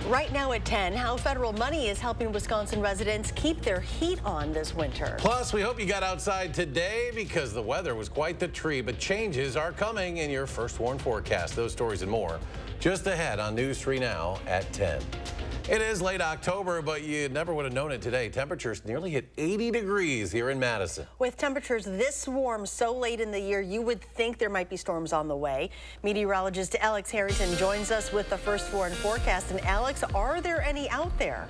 Right now at 10, how federal money is helping Wisconsin residents keep their heat on this winter. Plus, we hope you got outside today because the weather was quite the treat, but changes are coming in your first warn forecast. Those stories and more just ahead on News 3 Now at 10. It is late October, but you never would have known it today. Temperatures nearly hit 80 degrees here in Madison. With temperatures this warm so late in the year, you would think there might be storms on the way. Meteorologist Alex Harrington joins us with the first warn forecast. And Alex, are there any out there?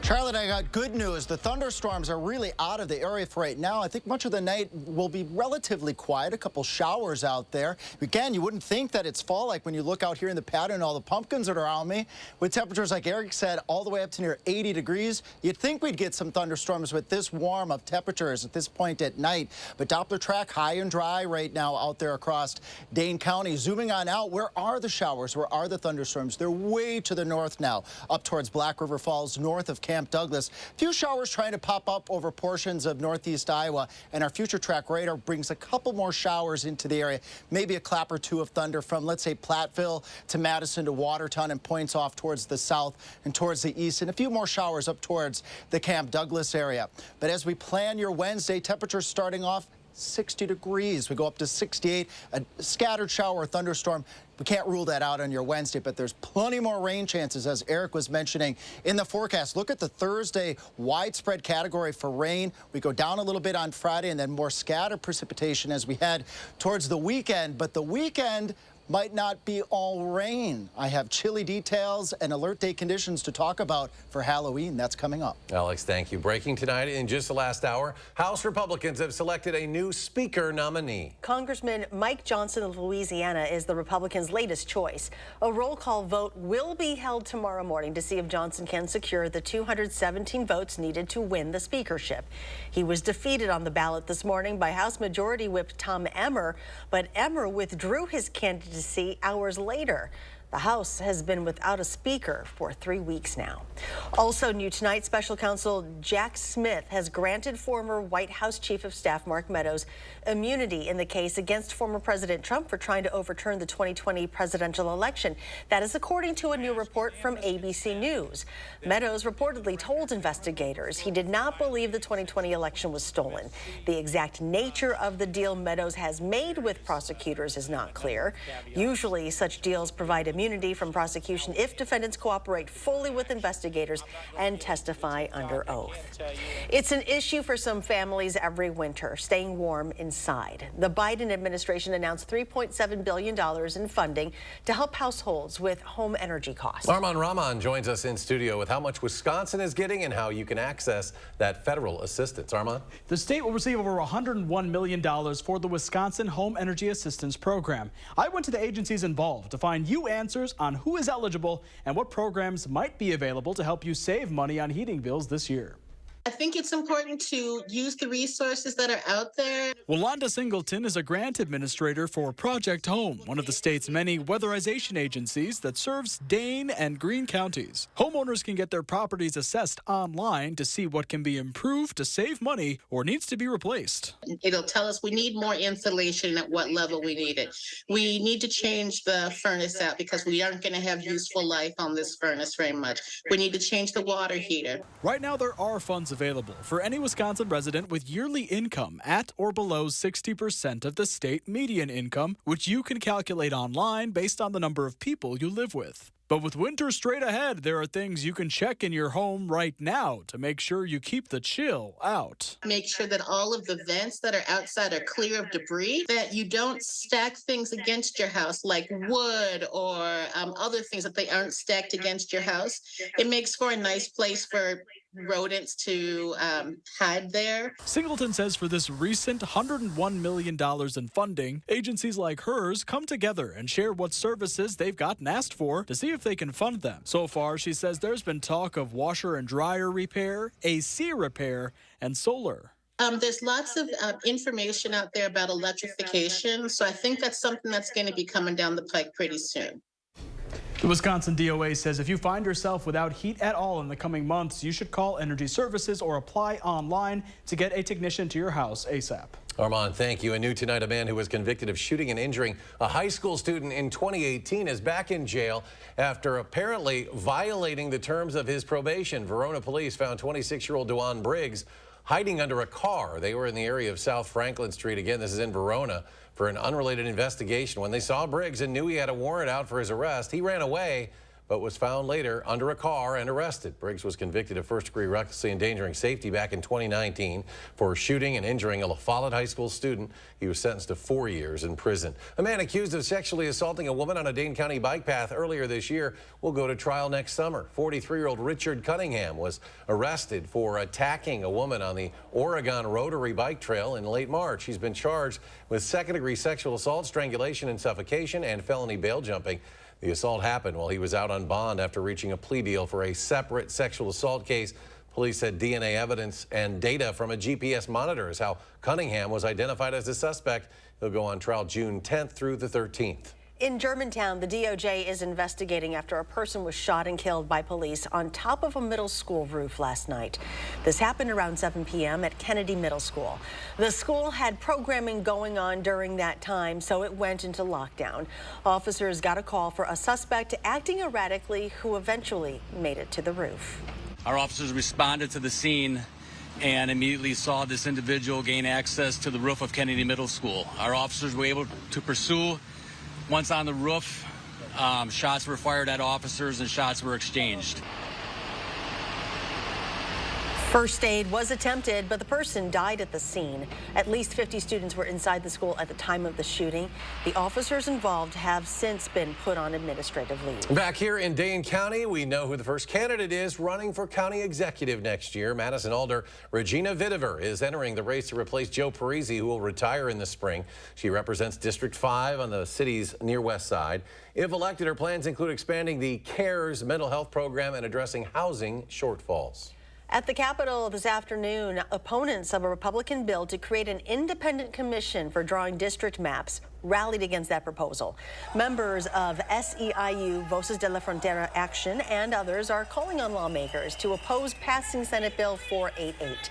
Charlotte, I got good news. The thunderstorms are really out of the area for right now. I think much of the night will be relatively quiet. A couple showers out there. Again, you wouldn't think that it's fall like when you look out here in the patio and all the pumpkins that are around me. With temperatures, like Eric said, all the way up to near 80 degrees. You'd think we'd get some thunderstorms with this warm of temperatures at this point at night. But Doppler track high and dry right now out there across Dane County. Zooming on out, where are the showers? Where are the thunderstorms? They're way to the north now, up towards Black River Falls, north of Camp Douglas. A few showers trying to pop up over portions of northeast Iowa, and our future track radar brings a couple more showers into the area. Maybe a clap or two of thunder from, let's say, Platteville to Madison to Watertown, and points off towards the south and towards the east, and a few more showers up towards the Camp Douglas area. But as we plan your Wednesday, temperatures starting off 60 degrees. We go up to 68, a scattered shower or thunderstorm. We can't rule that out on your Wednesday, but there's plenty more rain chances, as Eric was mentioning in the forecast. Look at the Thursday widespread category for rain. We go down a little bit on Friday, and then more scattered precipitation as we head towards the weekend. But the weekend might not be all rain. I have chilly details and alert day conditions to talk about for Halloween. That's coming up. Alex, thank you. Breaking tonight in just the last hour, House Republicans have selected a new Speaker nominee. Congressman Mike Johnson of Louisiana is the Republicans' latest choice. A roll call vote will be held tomorrow morning to see if Johnson can secure the 217 votes needed to win the speakership. He was defeated on the ballot this morning by House Majority Whip Tom Emmer, but Emmer withdrew his candidacy hours later. The House has been without a speaker for 3 weeks now. Also new tonight, Special Counsel Jack Smith has granted former White House Chief of Staff Mark Meadows immunity in the case against former President Trump for trying to overturn the 2020 presidential election. That is according to a new report from ABC News. Meadows reportedly told investigators he did not believe the 2020 election was stolen. The exact nature of the deal Meadows has made with prosecutors is not clear. Usually such deals provide immunity from prosecution if defendants cooperate fully with investigators and testify under oath. It's an issue for some families every winter, staying warm inside. The Biden administration announced $3.7 billion in funding to help households with home energy costs. Armand Rahman joins us in studio with how much Wisconsin is getting and how you can access that federal assistance. Armand? The state will receive over $101 million for the Wisconsin Home Energy Assistance Program. I went to the agencies involved to find you answers on who is eligible and what programs might be available to help you save money on heating bills this year. I think it's important to use the resources that are out there. Wanda Singleton is a grant administrator for Project Home, one of the state's many weatherization agencies that serves Dane and Greene counties. Homeowners can get their properties assessed online to see what can be improved to save money or needs to be replaced. It'll tell us we need more insulation, at what level we need it. We need to change the furnace out because we aren't going to have useful life on this furnace very much. We need to change the water heater. Right now, there are funds available for any Wisconsin resident with yearly income at or below 60% of the state median income, which you can calculate online based on the number of people you live with. But with winter straight ahead, there are things you can check in your home right now to make sure you keep the chill out. Make sure that all of the vents that are outside are clear of debris, that you don't stack things against your house like wood or other things, that they aren't stacked against your house. It makes for a nice place for rodents to hide there. Singleton says for this recent $101 million in funding, agencies like hers come together and share what services they've gotten asked for to see if they can fund them. So far, she says there's been talk of washer and dryer repair, AC repair, and solar. There's lots of information out there about electrification, so I think that's something that's going to be coming down the pike pretty soon. The Wisconsin DOA says if you find yourself without heat at all in the coming months, you should call Energy Services or apply online to get a technician to your house ASAP. Armand, thank you. And new tonight, a man who was convicted of shooting and injuring a high school student in 2018 is back in jail after apparently violating the terms of his probation. Verona police found 26-year-old Dewan Briggs hiding under a car. They were in the area of South Franklin Street. Again, this is in Verona, for an unrelated investigation. When they saw Briggs and knew he had a warrant out for his arrest, he ran away, but was found later under a car and arrested. Briggs was convicted of first-degree recklessly endangering safety back in 2019 for shooting and injuring a La Follette High School student. He was sentenced to 4 years in prison. A man accused of sexually assaulting a woman on a Dane County bike path earlier this year will go to trial next summer. 43-year-old Richard Cunningham was arrested for attacking a woman on the Oregon Rotary Bike Trail in late March. He's been charged with second-degree sexual assault, strangulation and suffocation, and felony bail jumping. The assault happened while he was out on bond after reaching a plea deal for a separate sexual assault case. Police said DNA evidence and data from a GPS monitor is how Cunningham was identified as the suspect. He'll go on trial June 10th through the 13th. In Germantown, the DOJ is investigating after a person was shot and killed by police on top of a middle school roof last night. This happened around 7 p.m. at Kennedy Middle School. The school had programming going on during that time, so it went into lockdown. Officers got a call for a suspect acting erratically who eventually made it to the roof. Our officers responded to the scene and immediately saw this individual gain access to the roof of Kennedy Middle School. Our officers were able to pursue. Once on the roof, shots were fired at officers and shots were exchanged. First aid was attempted, but the person died at the scene. At least 50 students were inside the school at the time of the shooting. The officers involved have since been put on administrative leave. Back here in Dane County, we know who the first candidate is running for county executive next year. Madison Alder Regina Vitiver is entering the race to replace Joe Parisi, who will retire in the spring. She represents District 5 on the city's near west side. If elected, her plans include expanding the CARES mental health program and addressing housing shortfalls. At the Capitol this afternoon, opponents of a Republican bill to create an independent commission for drawing district maps rallied against that proposal. Members of SEIU, Voces de la Frontera Action, and others are calling on lawmakers to oppose passing Senate Bill 488.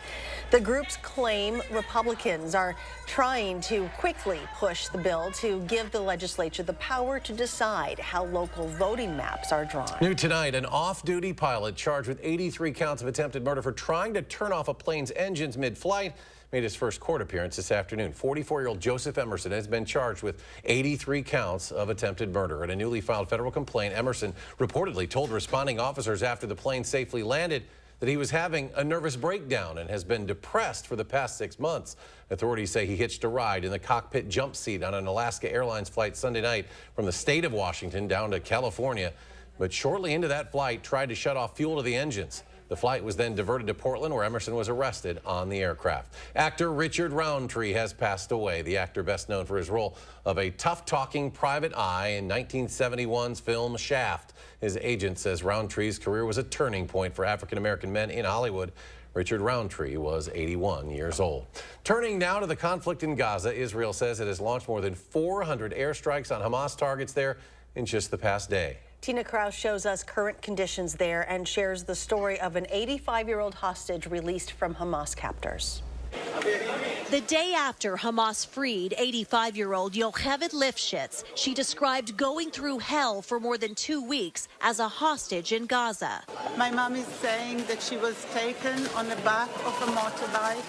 The groups claim Republicans are trying to quickly push the bill to give the legislature the power to decide how local voting maps are drawn. New tonight, an off-duty pilot charged with 83 counts of attempted murder for trying to turn off a plane's engines mid-flight made his first court appearance this afternoon. 44-year-old Joseph Emerson has been charged with 83 counts of attempted murder. In a newly filed federal complaint, Emerson reportedly told responding officers after the plane safely landed that he was having a nervous breakdown and has been depressed for the past 6 months. Authorities say he hitched a ride in the cockpit jump seat on an Alaska Airlines flight Sunday night from the state of Washington down to California, but shortly into that flight tried to shut off fuel to the engines. The flight was then diverted to Portland, where Emerson was arrested on the aircraft. Actor Richard Roundtree has passed away. The actor, best known for his role of a tough-talking private eye in 1971's film Shaft. His agent says Roundtree's career was a turning point for African-American men in Hollywood. Richard Roundtree was 81 years old. Turning now to the conflict in Gaza, Israel says it has launched more than 400 airstrikes on Hamas targets there in just the past day. Tina Kraus shows us current conditions there and shares the story of an 85-year-old hostage released from Hamas captors. The day after Hamas freed 85-year-old Yocheved Lifshitz, she described going through hell for more than 2 weeks as a hostage in Gaza. My mom is saying that she was taken on the back of a motorbike.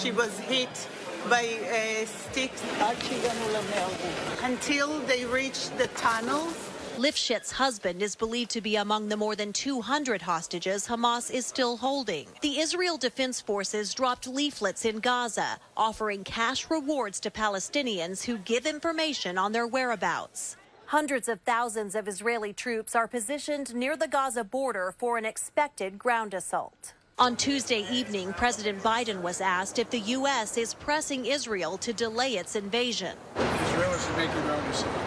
She was hit by sticks until they reached the tunnels. Lifshitz's husband is believed to be among the more than 200 hostages Hamas is still holding. The Israel Defense Forces dropped leaflets in Gaza, offering cash rewards to Palestinians who give information on their whereabouts. Hundreds of thousands of Israeli troops are positioned near the Gaza border for an expected ground assault. On Tuesday evening, President Biden was asked if the U.S. is pressing Israel to delay its invasion. Israelis are making their own decisions.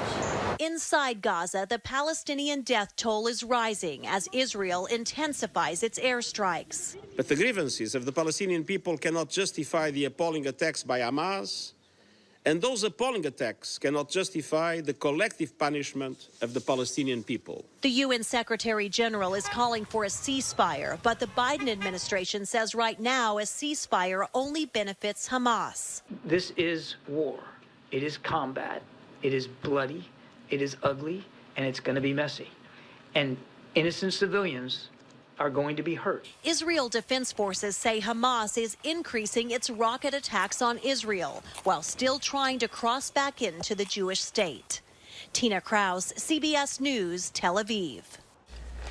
Inside Gaza, the Palestinian death toll is rising as Israel intensifies its airstrikes. But the grievances of the Palestinian people cannot justify the appalling attacks by Hamas And those appalling attacks cannot justify the collective punishment of the Palestinian people. The UN Secretary General is calling for a ceasefire, but the Biden administration says right now a ceasefire only benefits Hamas. This is war. It is combat. It is bloody. It is ugly, and it's going to be messy. And innocent civilians are going to be hurt. Israel Defense Forces say Hamas is increasing its rocket attacks on Israel while still trying to cross back into the Jewish state. Tina Kraus, CBS News, Tel Aviv.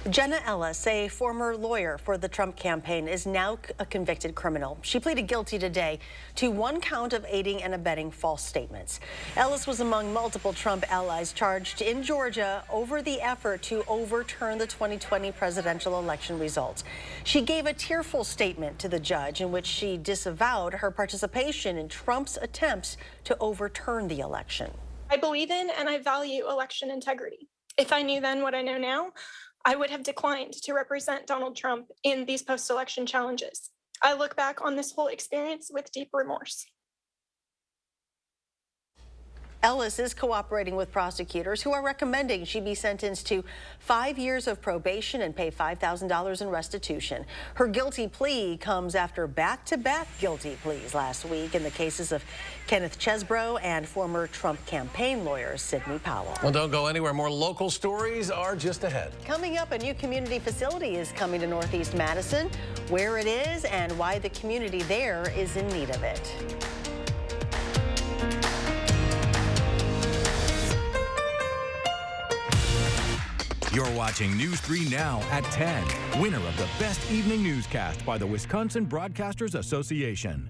Jenna Ellis, a former lawyer for the Trump campaign, is now a convicted criminal. She pleaded guilty today to one count of aiding and abetting false statements. Ellis was among multiple Trump allies charged in Georgia over the effort to overturn the 2020 presidential election results. She gave a tearful statement to the judge in which she disavowed her participation in Trump's attempts to overturn the election. I believe in and I value election integrity. If I knew then what I know now, I would have declined to represent Donald Trump in these post-election challenges. I look back on this whole experience with deep remorse. Ellis is cooperating with prosecutors who are recommending she be sentenced to 5 years of probation and pay $5,000 in restitution. Her guilty plea comes after back-to-back guilty pleas last week in the cases of Kenneth Chesbrough and former Trump campaign lawyer Sidney Powell. Well, don't go anywhere. More local stories are just ahead. Coming up, a new community facility is coming to Northeast Madison, where it is and why the community there is in need of it. You're watching News 3 Now at 10. Winner of the Best Evening Newscast by the Wisconsin Broadcasters Association.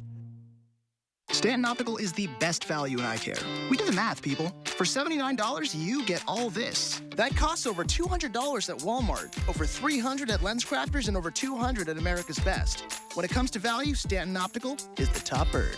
Stanton Optical is the best value in eye care. We do the math, people. For $79, you get all this. That costs over $200 at Walmart, over $300 at LensCrafters, and over $200 at America's Best. When it comes to value, Stanton Optical is the top bird.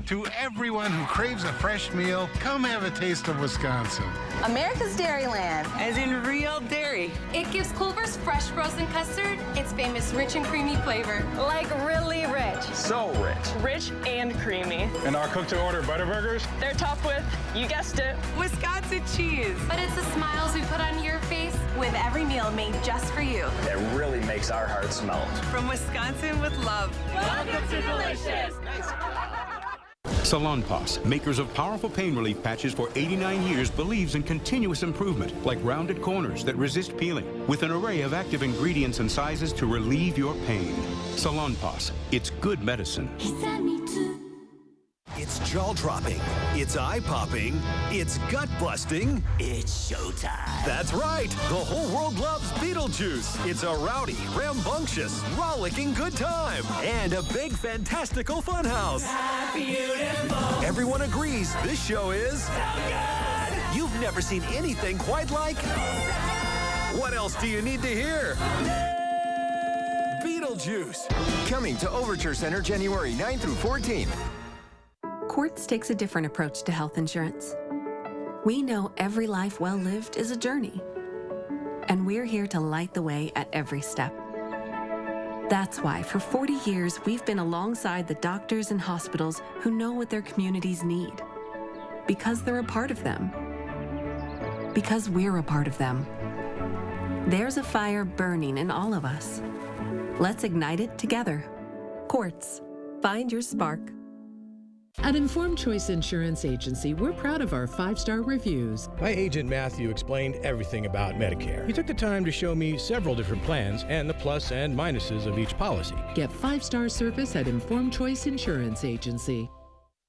To everyone who craves a fresh meal, come have a taste of Wisconsin. America's Dairyland, as in real dairy. It gives Culver's fresh frozen custard its famous rich and creamy flavor. Like really rich. So rich. Rich and creamy. And our cook-to-order Butterburgers? They're topped with, you guessed it, Wisconsin cheese. But it's the smiles we put on your face with every meal made just for you. That really makes our hearts melt. From Wisconsin with love. Welcome to Delicious. Salonpas, makers of powerful pain relief patches for 89 years, believes in continuous improvement, like rounded corners that resist peeling, with an array of active ingredients and sizes to relieve your pain. Salonpas, it's good medicine. It's jaw-dropping, it's eye-popping, it's gut-busting. It's showtime. That's right. The whole world loves Beetlejuice. It's a rowdy, rambunctious, rollicking good time. And a big, fantastical funhouse. Beautiful. Everyone agrees this show is so good. You've never seen anything quite like What else do you need to hear? Beetlejuice. Coming to Overture Center January 9 through 14. Quartz takes a different approach to health insurance. We know every life well lived is a journey, and we're here to light the way at every step. That's why for 40 years, we've been alongside the doctors and hospitals who know what their communities need. Because they're a part of them. Because we're a part of them. There's a fire burning in all of us. Let's ignite it together. Quartz. Find your spark. At Informed Choice Insurance Agency, we're proud of our 5-star reviews. My agent Matthew explained everything about Medicare. He took the time to show me several different plans and the plus and minuses of each policy. Get 5-star service at Informed Choice Insurance Agency.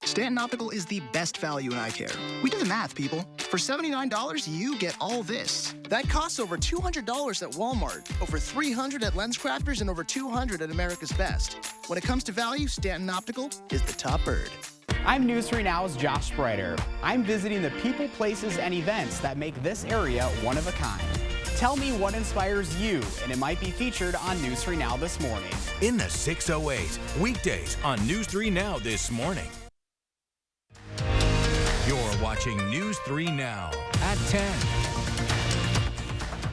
Stanton Optical is the best value in eye care. We do the math, people. For $79, you get all this. That costs over $200 at Walmart, over $300 at LensCrafters, and over $200 at America's Best. When it comes to value, Stanton Optical is the top bird. I'm News 3 Now's Josh Spreiter. I'm visiting the people, places, and events that make this area one of a kind. Tell me what inspires you, and it might be featured on News 3 Now this morning. In the 608, weekdays on News 3 Now this morning. You're watching News 3 Now at 10.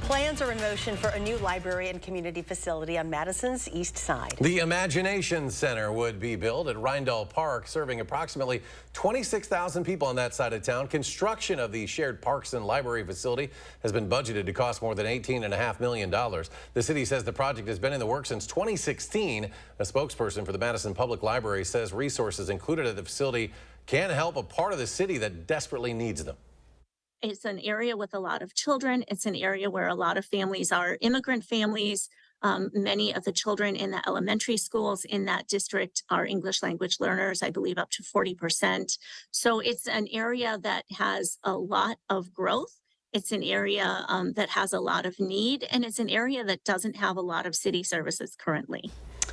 Plans are in motion for a new library and community facility on Madison's east side. The Imagination Center would be built at Rindall Park, serving approximately 26,000 people on that side of town. Construction of the shared parks and library facility has been budgeted to cost more than $18.5 million. The city says the project has been in the works since 2016. A spokesperson for the Madison Public Library says resources included at the facility can help a part of the city that desperately needs them. It's an area with a lot of children. It's an area where a lot of families are immigrant families. Many of the children in the elementary schools in that district are English language learners, I believe up to 40%. So it's an area that has a lot of growth. It's an area that has a lot of need, and it's an area that doesn't have a lot of city services currently.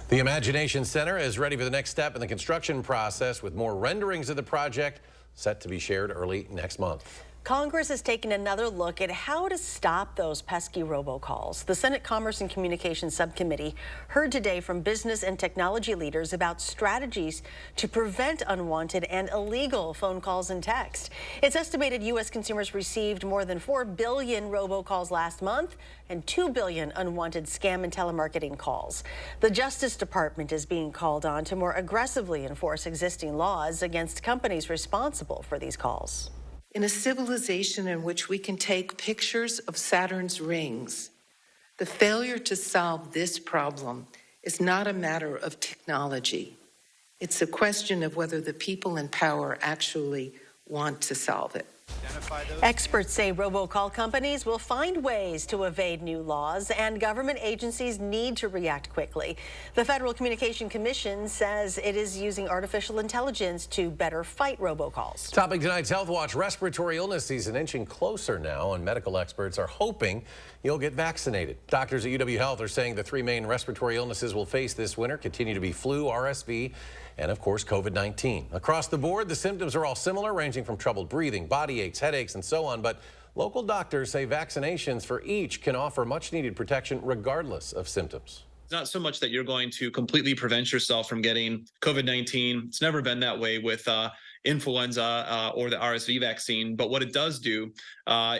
The Imagination Center is ready for the next step in the construction process, with more renderings of the project set to be shared early next month. Congress is taking another look at how to stop those pesky robocalls. The Senate Commerce and Communications Subcommittee heard today from business and technology leaders about strategies to prevent unwanted and illegal phone calls and text. It's estimated U.S. consumers received more than 4 billion robocalls last month and 2 billion unwanted scam and telemarketing calls. The Justice Department is being called on to more aggressively enforce existing laws against companies responsible for these calls. In a civilization in which we can take pictures of Saturn's rings, the failure to solve this problem is not a matter of technology. It's a question of whether the people in power actually want to solve it. Experts say robocall companies will find ways to evade new laws, and government agencies need to react quickly. The Federal Communication Commission says it is using artificial intelligence to better fight robocalls. Topping tonight's Health Watch, respiratory illness season inching closer now, and medical experts are hoping you'll get vaccinated. Doctors at UW Health are saying the 3 main respiratory illnesses we'll face this winter continue to be flu, RSV, and of course COVID-19. Across the board, the symptoms are all similar, ranging from troubled breathing, body aches, headaches, and so on. But local doctors say vaccinations for each can offer much needed protection regardless of symptoms. It's not so much that you're going to completely prevent yourself from getting COVID-19. It's never been that way with influenza or the RSV vaccine. But what it does do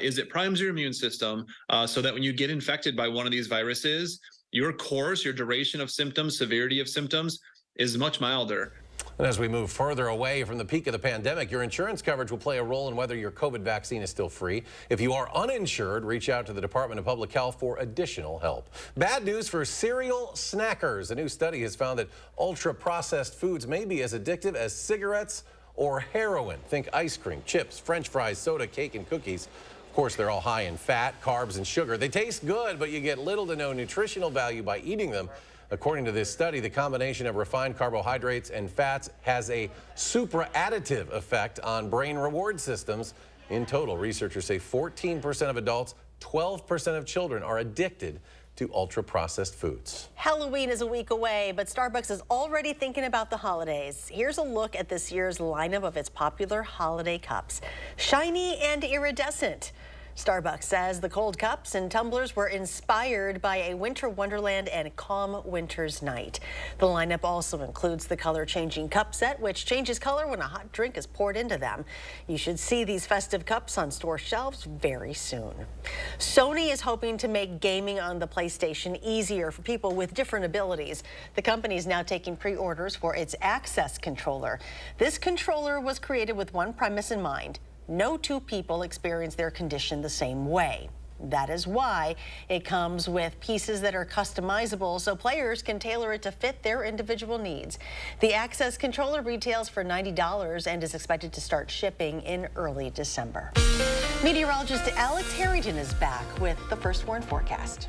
is it primes your immune system so that when you get infected by one of these viruses, your course, your duration of symptoms, severity of symptoms is much milder. And as we move further away from the peak of the pandemic, your insurance coverage will play a role in whether your COVID vaccine is still free. If you are uninsured, reach out to the Department of Public Health for additional help. Bad news for cereal snackers. A new study has found that ultra-processed foods may be as addictive as cigarettes or heroin. Think ice cream, chips, French fries, soda, cake, and cookies. Of course, they're all high in fat, carbs, and sugar. They taste good, but you get little to no nutritional value by eating them. According to this study, the combination of refined carbohydrates and fats has a supra-additive effect on brain reward systems. In total, researchers say 14% of adults, 12% of children are addicted to ultra-processed foods. Halloween is a week away, but Starbucks is already thinking about the holidays. Here's a look at this year's lineup of its popular holiday cups. Shiny and iridescent. Starbucks says the cold cups and tumblers were inspired by a winter wonderland and calm winter's night. The lineup also includes the color-changing cup set, which changes color when a hot drink is poured into them. You should see these festive cups on store shelves very soon. Sony is hoping to make gaming on the PlayStation easier for people with different abilities. The company is now taking pre-orders for its Access controller. This controller was created with one premise in mind: no two people experience their condition the same way. That is why it comes with pieces that are customizable so players can tailor it to fit their individual needs. The Access controller retails for $90 and is expected to start shipping in early December. Meteorologist Alex Harrington is back with the First Warn forecast.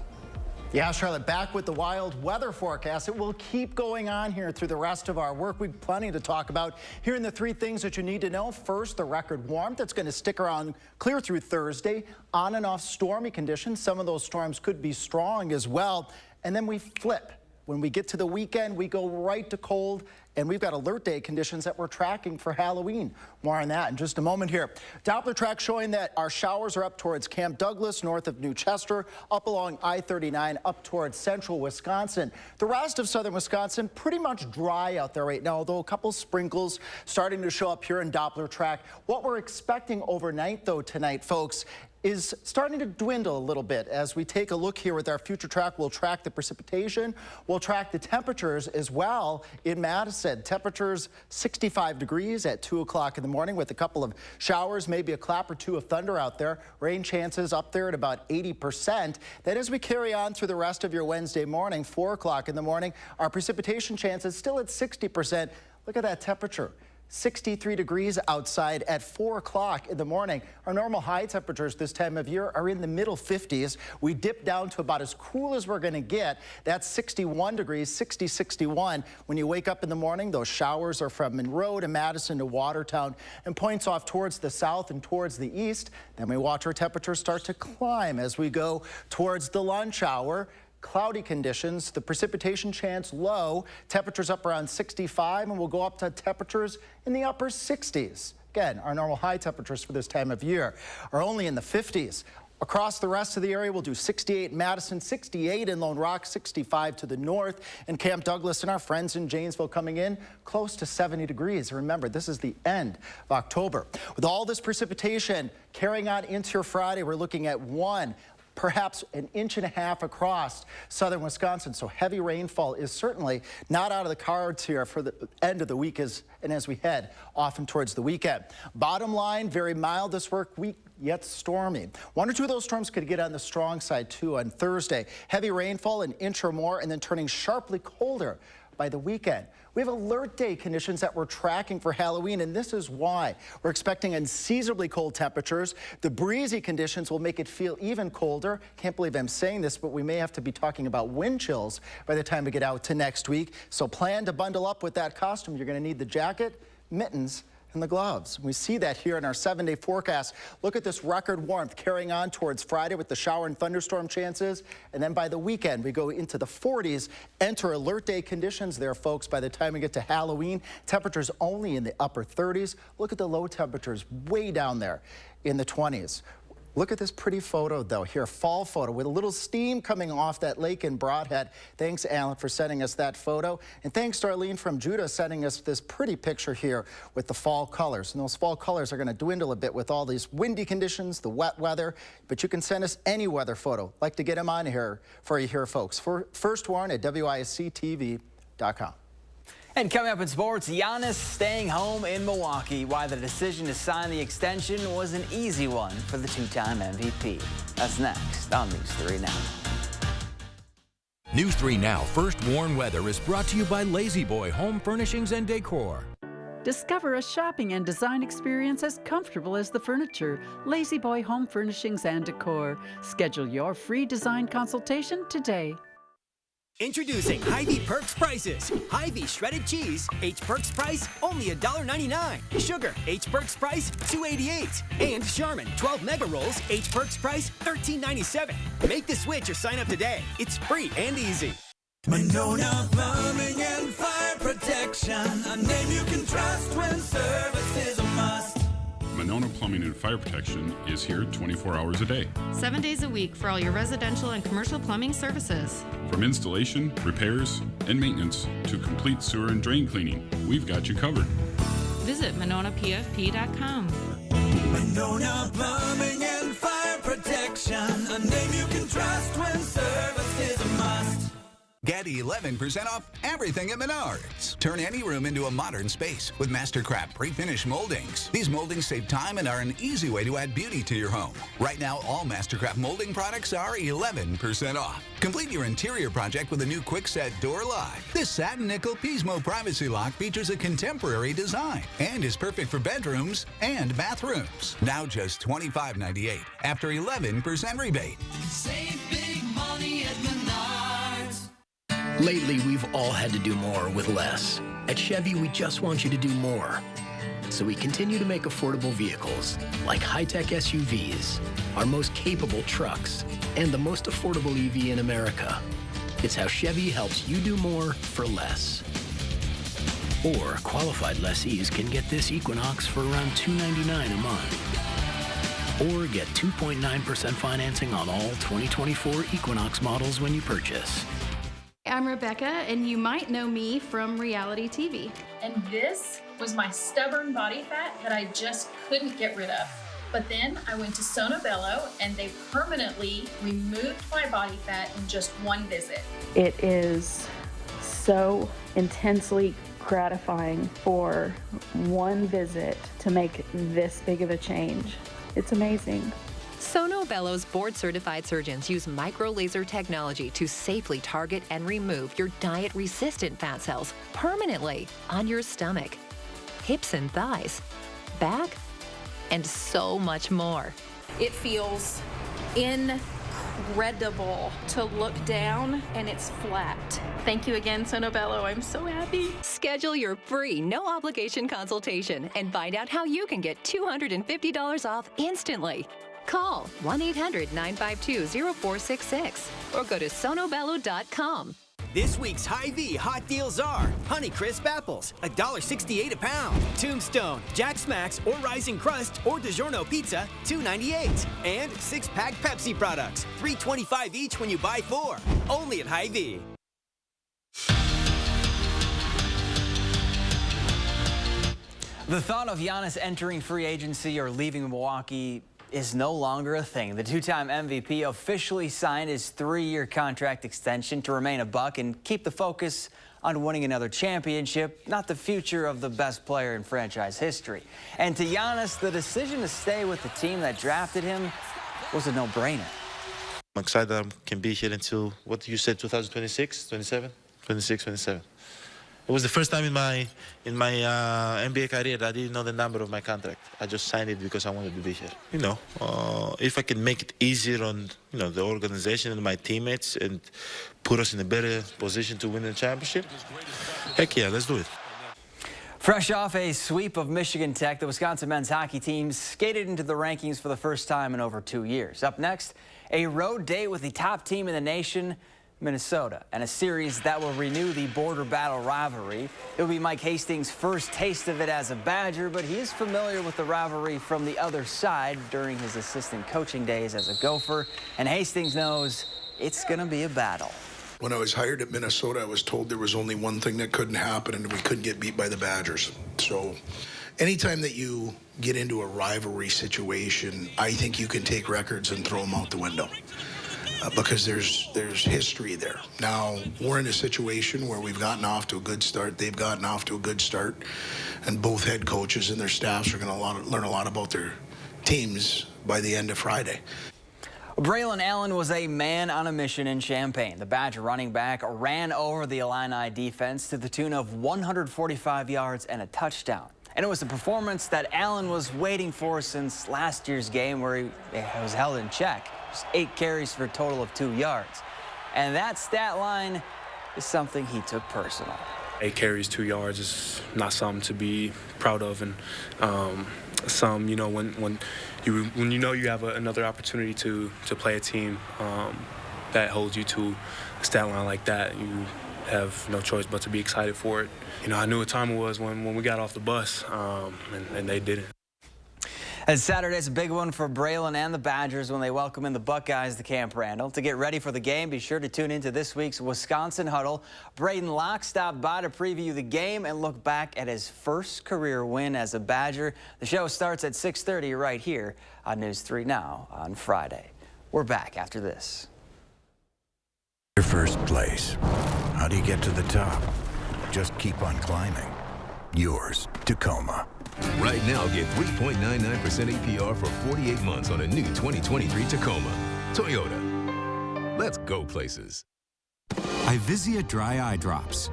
Yeah, Charlotte, back with the wild weather forecast. It will keep going on here through the rest of our work week. Plenty to talk about. Here are the 3 things that you need to know. First, the record warmth that's going to stick around clear through Thursday. On and off stormy conditions. Some of those storms could be strong as well. And then we flip. When we get to the weekend, we go right to cold, and we've got alert day conditions that we're tracking for Halloween. More on that in just a moment here. Doppler track showing that our showers are up towards Camp Douglas, north of New Chester, up along I-39, up towards central Wisconsin. The rest of southern Wisconsin, pretty much dry out there right now, although a couple sprinkles starting to show up here in Doppler track. What we're expecting overnight, though, tonight, folks, is starting to dwindle a little bit. As we take a look here with our future track, we'll track the precipitation. We'll track the temperatures as well in Madison. Temperatures 65 degrees at 2 o'clock in the morning with a couple of showers, maybe a clap or two of thunder out there. Rain chances up there at about 80%. Then as we carry on through the rest of your Wednesday morning, 4 o'clock in the morning, our precipitation chances still at 60%. Look at that temperature. 63 degrees outside at 4 o'clock in the morning. Our normal high temperatures this time of year are in the middle 50s. We dip down to about as cool as we're going to get. That's 61 degrees, 60, 61. When you wake up in the morning, those showers are from Monroe to Madison to Watertown and points off towards the south and towards the east. Then we watch our temperatures start to climb as we go towards the lunch hour. Cloudy conditions, the precipitation chance low, temperatures up around 65, and we'll go up to temperatures in the upper 60s. Again, our normal high temperatures for this time of year are only in the 50s. Across the rest of the area, we'll do 68 in Madison, 68 in Lone Rock, 65 to the north, and Camp Douglas and our friends in Janesville coming in close to 70 degrees. Remember, this is the end of October. With all this precipitation carrying on into your Friday, we're looking at perhaps an inch and a half across southern Wisconsin. So heavy rainfall is certainly not out of the cards here for the end of the week as we head off and towards the weekend. Bottom line, very mild this work week, yet stormy. One or two of those storms could get on the strong side too on Thursday. Heavy rainfall, an inch or more, and then turning sharply colder by the weekend. We have alert day conditions that we're tracking for Halloween, and this is why. We're expecting unseasonably cold temperatures. The breezy conditions will make it feel even colder. Can't believe I'm saying this, but we may have to be talking about wind chills by the time we get out to next week. So plan to bundle up with that costume. You're going to need the jacket, mittens, and the gloves. We see that here in our 7-day forecast. Look at this record warmth carrying on towards Friday with the shower and thunderstorm chances. And then by the weekend, we go into the 40s, enter alert day conditions there, folks. By the time we get to Halloween, temperatures only in the upper 30s. Look at the low temperatures way down there in the 20s. Look at this pretty photo, though, here, fall photo with a little steam coming off that lake in Broadhead. Thanks, Alan, for sending us that photo. And thanks to Arlene from Judah sending us this pretty picture here with the fall colors. And those fall colors are going to dwindle a bit with all these windy conditions, the wet weather. But you can send us any weather photo. Like to get them on here for you here, folks. First warn at WISC-TV.com. And coming up in sports, Giannis staying home in Milwaukee. Why the decision to sign the extension was an easy one for the two-time MVP. That's next on News 3 Now. News 3 Now First Warn Weather is brought to you by Lazy Boy Home Furnishings and Decor. Discover a shopping and design experience as comfortable as the furniture. Lazy Boy Home Furnishings and Decor. Schedule your free design consultation today. Introducing Hy-Vee Perks prices. Hy-Vee shredded cheese, H Perks price only $1.99. Sugar, H Perks price $2.88. And Charmin 12 Mega Rolls, H Perks price $13.97. Make the switch or sign up today. It's free and easy. Monona Plumbing and Fire Protection, a name you can trust when service is a must. Monona Plumbing and Fire Protection is here 24 hours a day. 7 days a week for all your residential and commercial plumbing services. From installation, repairs, and maintenance to complete sewer and drain cleaning, we've got you covered. Visit MononaPFP.com. Monona Plumbing and Fire Protection, a name you can trust when service is a must. Get 11% off everything at Menards. Turn any room into a modern space with Mastercraft pre-finished moldings. These moldings save time and are an easy way to add beauty to your home. Right now, all Mastercraft molding products are 11% off. Complete your interior project with a new quick-set door lock. This satin nickel Pismo privacy lock features a contemporary design and is perfect for bedrooms and bathrooms. Now just $25.98 after 11% rebate. Save big money at Menards. Lately, we've all had to do more with less. At Chevy, we just want you to do more. So we continue to make affordable vehicles, like high-tech SUVs, our most capable trucks, and the most affordable EV in America. It's how Chevy helps you do more for less. Or qualified lessees can get this Equinox for around $299 a month. Or get 2.9% financing on all 2024 Equinox models when you purchase. I'm Rebecca, and you might know me from reality TV. And this was my stubborn body fat that I just couldn't get rid of. But then I went to Sono Bello and they permanently removed my body fat in just one visit. It is so intensely gratifying for one visit to make this big of a change. It's amazing. Sono Bello's board-certified surgeons use micro-laser technology to safely target and remove your diet-resistant fat cells permanently on your stomach, hips and thighs, back, and so much more. It feels incredible to look down and it's flat. Thank you again, Sono Bello. I'm so happy. Schedule your free, no-obligation consultation and find out how you can get $250 off instantly. Call 1-800-952-0466 or go to sonobello.com. This week's Hy-Vee hot deals are Honeycrisp apples, $1.68 a pound. Tombstone, Jack Smacks, or Rising Crust, or DiGiorno Pizza, $2.98. And 6-pack Pepsi products, $3.25 each when you buy 4. Only at Hy-Vee. The thought of Giannis entering free agency or leaving Milwaukee is no longer a thing. The two-time MVP officially signed his 3-year contract extension to remain a Buck and keep the focus on winning another championship, not the future of the best player in franchise history. And to Giannis, the decision to stay with the team that drafted him was a no-brainer. I'm excited that I can be here until, what you said, 2026, 27? 26, 27. It was the first time in my NBA career that I didn't know the number of my contract. I just signed it because I wanted to be here. You know, if I can make it easier on, you know, the organization and my teammates and put us in a better position to win the championship, heck yeah, let's do it. Fresh off a sweep of Michigan Tech, the Wisconsin men's hockey team skated into the rankings for the first time in over 2 years. Up next, a road date with the top team in the nation, Minnesota, and a series that will renew the border battle rivalry. It will be Mike Hastings' first taste of it as a Badger, but he is familiar with the rivalry from the other side during his assistant coaching days as a Gopher, and Hastings knows it's going to be a battle. When I was hired at Minnesota, I was told there was only one thing that couldn't happen, and we couldn't get beat by the Badgers. So anytime that you get into a rivalry situation, I think you can take records and throw them out the window. Because there's history there. Now, we're in a situation where we've gotten off to a good start. They've gotten off to a good start. And both head coaches and their staffs are going to learn a lot about their teams by the end of Friday. Braylon Allen was a man on a mission in Champaign. The Badger running back ran over the Illini defense to the tune of 145 yards and a touchdown. And it was a performance that Allen was waiting for since last year's game where he was held in check. Just 8 carries for a total of 2 yards. And that stat line is something he took personal. 8 carries, 2 yards is not something to be proud of. And some, you know, when you know you have another opportunity to play a team that holds you to a stat line like that, you have no choice but to be excited for it. You know, I knew what time it was when we got off the bus, and they didn't. And Saturday's a big one for Braylon and the Badgers when they welcome in the Buckeyes to Camp Randall. To get ready for the game, be sure to tune into this week's Wisconsin Huddle. Braden Locke stopped by to preview the game and look back at his first career win as a Badger. The show starts at 6:30 right here on News 3 Now on Friday. We're back after this. Your first place. How do you get to the top? Just keep on climbing. Yours, Tacoma. Right now, get 3.99% APR for 48 months on a new 2023 Tacoma. Toyota. Let's go places. Ivisia Dry Eye Drops.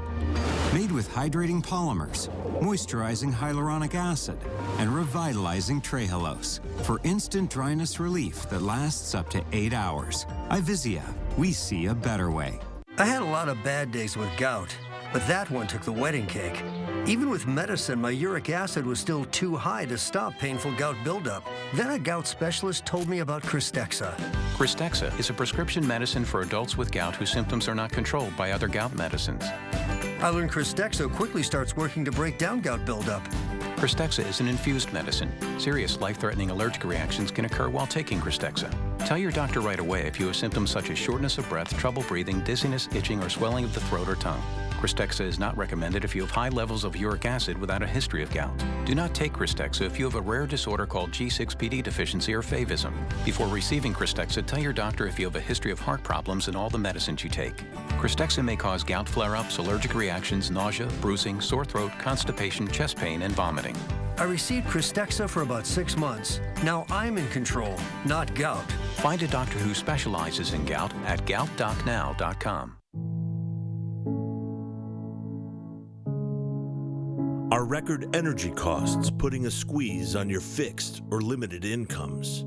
Made with hydrating polymers, moisturizing hyaluronic acid, and revitalizing trehalose for instant dryness relief that lasts up to 8 hours. Ivisia, we see a better way. I had a lot of bad days with gout, but that one took the wedding cake. Even with medicine, my uric acid was still too high to stop painful gout buildup. Then a gout specialist told me about Cristexa. Cristexa is a prescription medicine for adults with gout whose symptoms are not controlled by other gout medicines. I learned Cristexa quickly starts working to break down gout buildup. Cristexa is an infused medicine. Serious life-threatening allergic reactions can occur while taking Cristexa. Tell your doctor right away if you have symptoms such as shortness of breath, trouble breathing, dizziness, itching, or swelling of the throat or tongue. Crystexxa is not recommended if you have high levels of uric acid without a history of gout. Do not take Crystexxa if you have a rare disorder called G6PD deficiency or favism. Before receiving Crystexxa, tell your doctor if you have a history of heart problems and all the medicines you take. Crystexxa may cause gout flare-ups, allergic reactions, nausea, bruising, sore throat, constipation, chest pain, and vomiting. I received Crystexxa for about 6 months. Now I'm in control, not gout. Find a doctor who specializes in gout at goutdocnow.com. Are record energy costs putting a squeeze on your fixed or limited incomes?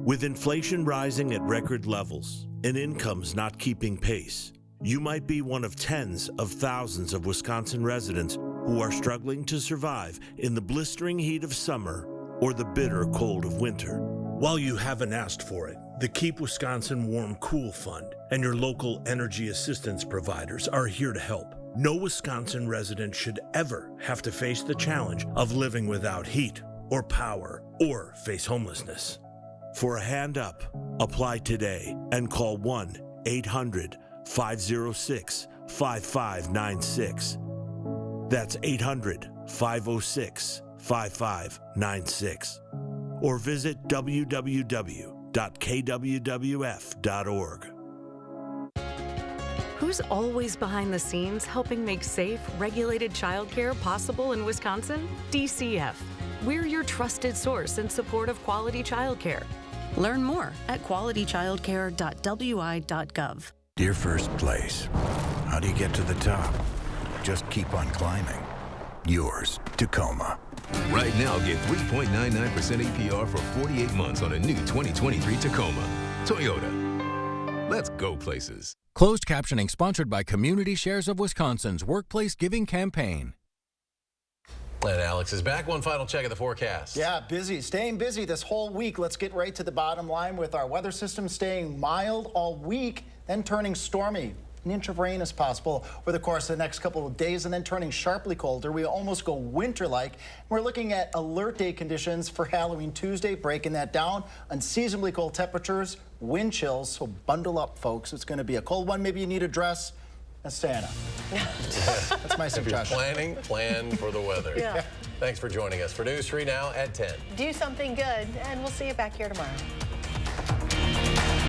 With inflation rising at record levels and incomes not keeping pace, you might be one of tens of thousands of Wisconsin residents who are struggling to survive in the blistering heat of summer or the bitter cold of winter. While you haven't asked for it, the Keep Wisconsin Warm Cool Fund and your local energy assistance providers are here to help. No Wisconsin resident should ever have to face the challenge of living without heat or power or face homelessness. For a hand up, apply today and call 1-800-506-5596. That's 800-506-5596. Or visit www.kwwf.org. Who's always behind the scenes helping make safe, regulated childcare possible in Wisconsin? DCF. We're your trusted source in support of quality childcare. Learn more at qualitychildcare.wi.gov. Dear First Place, how do you get to the top? Just keep on climbing. Yours, Tacoma. Right now, get 3.99% APR for 48 months on a new 2023 Tacoma. Toyota. Let's go places. Closed captioning sponsored by Community Shares of Wisconsin's Workplace Giving Campaign. And Alex is back. One final check of the forecast. Yeah, busy. Staying busy this whole week. Let's get right to the bottom line with our weather system staying mild all week, then turning stormy. An inch of rain is possible over the course of the next couple of days and then turning sharply colder. We almost go winter-like. We're looking at alert day conditions for Halloween Tuesday, breaking that down. Unseasonably cold temperatures, wind chills, so bundle up, folks. It's going to be a cold one. Maybe you need a dress. That's Santa. That's my suggestion. If you're plan for the weather. Yeah. Thanks for joining us for News 3 now at 10. Do something good, and we'll see you back here tomorrow.